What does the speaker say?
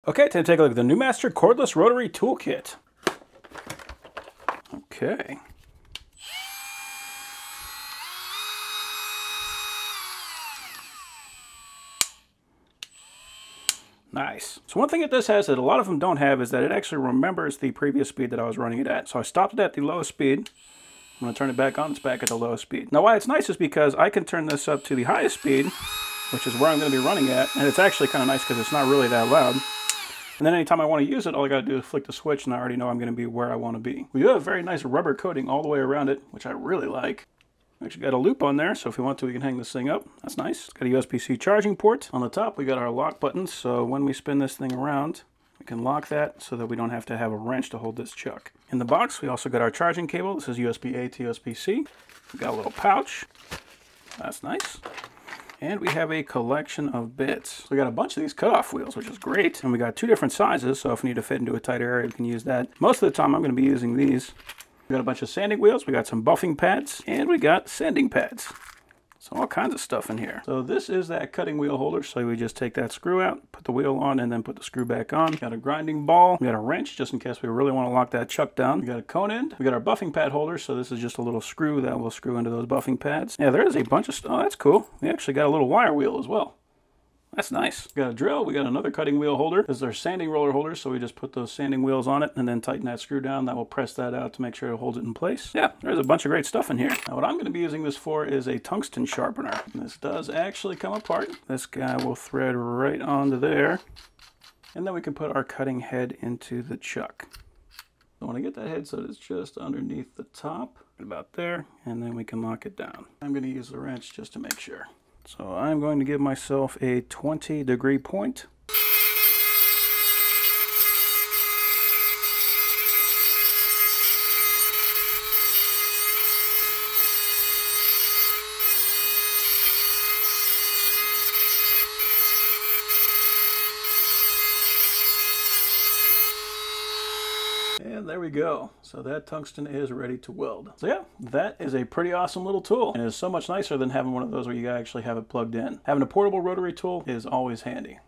Okay, time to take a look at the Newmaster Cordless Rotary Toolkit. Okay. Nice. So one thing that this has that a lot of them don't have is that it actually remembers the previous speed that I was running it at. So I stopped it at the lowest speed. I'm going to turn it back on. It's back at the lowest speed. Now why it's nice is because I can turn this up to the highest speed, which is where I'm going to be running at. And it's actually kind of nice because it's not really that loud. And then anytime I want to use it, all I got to do is flick the switch and I already know I'm going to be where I want to be. We do have a very nice rubber coating all the way around it, which I really like. Actually got a loop on there, so if we want to, we can hang this thing up. That's nice. It's got a USB-C charging port. On the top, we got our lock buttons, so when we spin this thing around, we can lock that so that we don't have to have a wrench to hold this chuck. In the box, we also got our charging cable. This is USB-A to USB-C. We got a little pouch. That's nice. And we have a collection of bits. So we got a bunch of these cutoff wheels, which is great. And we got two different sizes, so if we need to fit into a tight area, we can use that. Most of the time, I'm going to be using these. We got a bunch of sanding wheels, we got some buffing pads, and we got sanding pads. So all kinds of stuff in here. So this is that cutting wheel holder, so we just take that screw out, put the wheel on, and then put the screw back on. We got a grinding ball, we got a wrench, just in case we really want to lock that chuck down. We got a cone end, we got our buffing pad holder, so this is just a little screw that will screw into those buffing pads. Yeah, there is a bunch of stuff. Oh, that's cool. We actually got a little wire wheel as well. That's nice. We got a drill, we got another cutting wheel holder. This is our sanding roller holder, so we just put those sanding wheels on it and then tighten that screw down. That will press that out to make sure it holds it in place. Yeah, there's a bunch of great stuff in here. Now what I'm going to be using this for is a tungsten sharpener. And this does actually come apart. This guy will thread right onto there. And then we can put our cutting head into the chuck. I want to get that head so that it's just underneath the top, about there, and then we can lock it down. I'm going to use the wrench just to make sure. So I'm going to give myself a 20-degree point. And there we go. So that tungsten is ready to weld. So yeah, that is a pretty awesome little tool. And it's so much nicer than having one of those where you actually have it plugged in. Having a portable rotary tool is always handy.